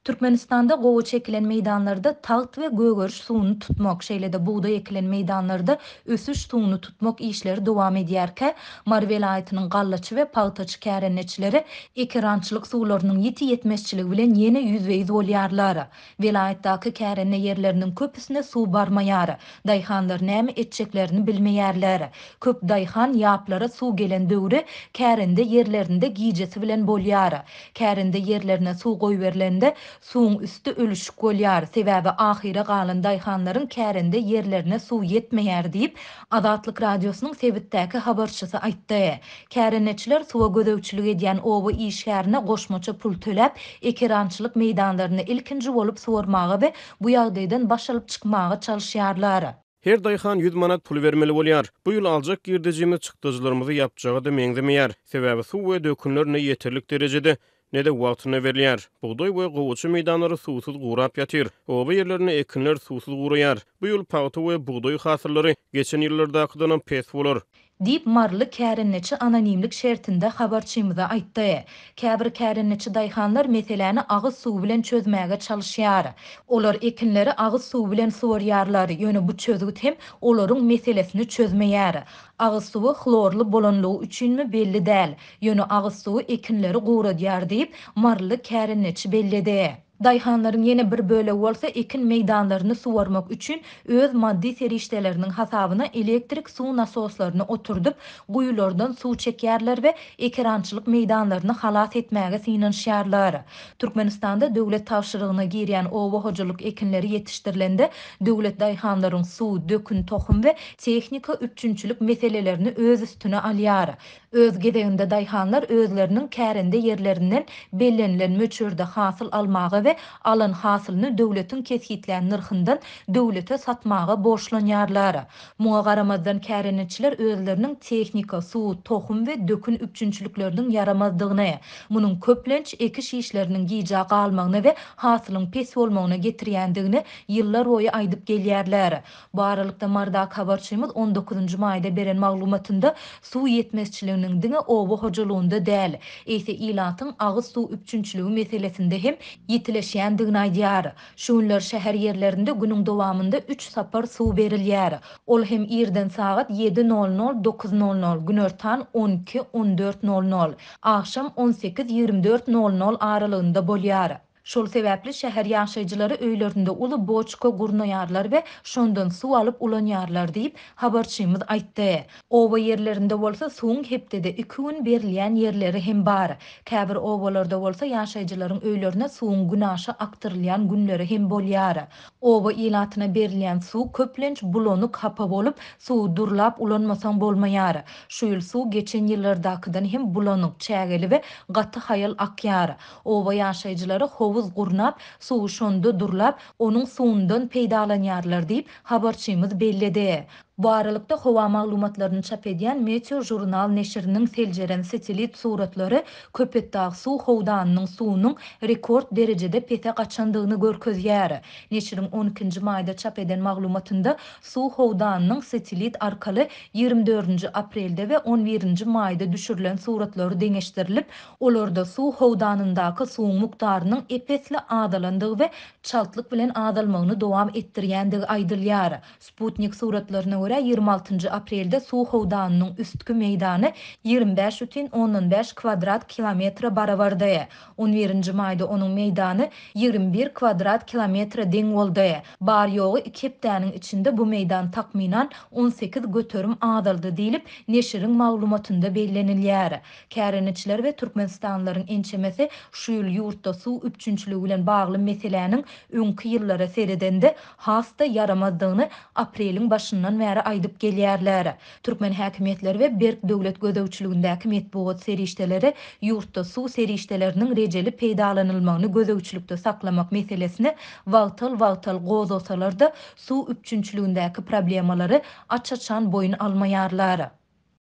Türkmenistanda gowy çekilen meýdanlarda taht we gögörüş suwuny tutmak, şeýle-de buğday ekilen meýdanlarda ösüş suwuny tutmak işleri dowam edýärkä, Mar welaýatynyň gallaçy we pagtaçy kärenneçileri ekirançylyk suwlarynyň ýeti-ýetmezçiligi bilen ýene ýüzbeýiz bolýarlar. Welaýatdaky kärenne ýerleriniň köpüsine suw barmaýar. Daýhanlar näme etjeklerini bilmeýärler. Köp daýhan ýaplara suw gelen döwri kärende ýerlerinde giýjesi bilen bolýar. Kärende ýerlerine suw goýberlende suwun üstü ölüşük bolýar. Sebäbi ahire galan daýhanlaryň kärende ýerlerine suw ýetmeýär diýip Azatlyk radiosynyň Sebitdäki habarçysy aýtdy. Kärenneçiler suwa gödäwçilik edýän oba işgärine goşmaça pul töläp, ekirançylyk meýdanlaryny ilkinji bolup suwarmagy we bu ýagdaýdan baş alyp çykmagy çalyşýarlar. Her daýhan 100 manat pul bermeli bolýar. Bu ýyl aljak girdejimiz çykdyjlarymyzy ýapjagy da meňdemeýär. Sebäbi suw we dökünler ne ýeterlik derejede ne de wagtyna berilýär. Buğday we gowuçy meýdanlary suwsuz gurap ýatyr. Oba ýerlerine ekinler suwsuz guraýar. Bu ýyl pagty we buğday hasylary geçen ýyllardakydan pes bolar. Dip marly kärenneçi anonimlik şertinde habarçymyza aýtdy. Käbir kärenneçi daýhanlar meseleni agyz suw bilen çözmäge çalyşýar. Olar ekinleri agyz suw bilen suwarýarlar. Ýöne bu çözgüt hem olaryň meselesini çözmeýär. Agyz suwy xlorly bolanlygy üçinmi belli däl. Ýöne agyz suwy ekinleri guradýar diýip marly kärenneçi bellidi. Daýhanlaryň ýene bir böle bolsa ekin meýdanlaryny suwarmak üçin öz maddi serişdeleriniň hasabyna elektrik suw nasoslaryny oturdup guýulardan suw çekýärler we ekirançylyk meýdanlaryny halas etmäge synanýarlar. Türkmenistanda döwlet tapşyrygyna girýän oba hojalyk ekinleri ýetişdirilende döwlet daýhanlaryň suw, dökün, tohum we tehnika üçünçülük meselelerini öz üstüne alýar. Öz gedeginde daýhanlar özleriniň kärende ýerlerinden bellenilen möçürde hasyl almagy we alan hasylyny döwletiň kesgitlen nyrkyndan döwlete satmagy borçlanýarlar. Muňa garamazdan kärenneçiler özleriniň tehnika, suw, tohum we dökün üçünçülükleriniň yaramazdygyny, munyň köplenç ekiş işleriniň giýja galmagyny we hasylyň pes bolmagyna getirýändigini ýyllar boýy aýdyp gelýärler. Baralykda mardak habarçymyz 19-njy maýda beren maglumatynda suw ýetmezçiliginiň diňe oba hojalygynda däl, eýse ilatyň agyz suw üçünçüligi meselesinde hem ýetileşýändigini aýdýar. Şu günler şäher ýerlerinde günüň dowamında 3 sapar suw berilýär. Ol hem irden saat 7:00 9:00, günortan 12:14:00, akşam 18:24:00 aralygynda bolýar. Şol sebäpli şäher ýaşaýjylary öýlerinde uly boçka gurnaýarlar we şondan suw alyp ulanýarlar diýip habarçymyz aýtdy. Oba ýerlerinde bolsa suwuň hepdede 2 gün berilýän ýerleri hem bar. Käbir obalarda bolsa ýaşaýjylaryň öýlerine suwuň günaşy aktyrylýan günleri hem bolýar. Oba ilatyna berilýän suw köplenç bulanyk hapa bolup suw durlap ulanmasaň bolmaýar. Şu ýyl suw geçen ýyllardakydan hem bulanyk, çägeli we gaty haýal akýar. Oba ýaşaýjylary hovuz gurnap, suw şonda durlap, onuň suwundan peýdalanýarlar diýip habarçymyz bellidi. Bu aralykda howa maglumatlaryny çap edýän Meteor jurnal neşriniň seljeren satelit suratlary Köpetdağ suw howdanynyň suwunyň rekord derejede pese gaçandygyny görkezýär. Neşriň 12-nji maýda çap eden maglumatynda suw howdanynyň satelit arkaly 24-nji aprelde we 11-nji maýda düşürilen suratlary deňeşdirilip, olarda suw howdanyndaky suwuň mukdarynyň epesli adalandygy we çaltlyk bilen adalmagyny dowam etdirýändigi aýdylýar. Sputnik suratlaryna 26 aprelde suw howdanynyň üstki meýdany 25,15 kvadrat kilometre barabardy. 11-nji maýda onuň meýdany 21 kvadrat kilometre deň boldy. Bar ýogy 2 hepdäniň içinde bu meýdan takminan 18 göterim adaldy diýilip neşriň maglumatynda bellenilýär. Kärenneçiler we türkmenistanlaryň ençemesi şu ýyl ýurtda suw üçünçüligi bilen bagly meseleniň öňki ýyllara seredende hasta yaramazdygyny apreliň başyndan bäri aýdyp gelýärler. Türkmen häkimetleri we Berk döwlet gödäwçiligindäki metbuat serişdeleri ýurtda suw serişdeleriniň rejeli peýdalanylmagyny gödäwçilikde saklamak meselesini wagtal gozasalar da suw üçünçüligindäki problemalary açaçan boyun almaýarlar.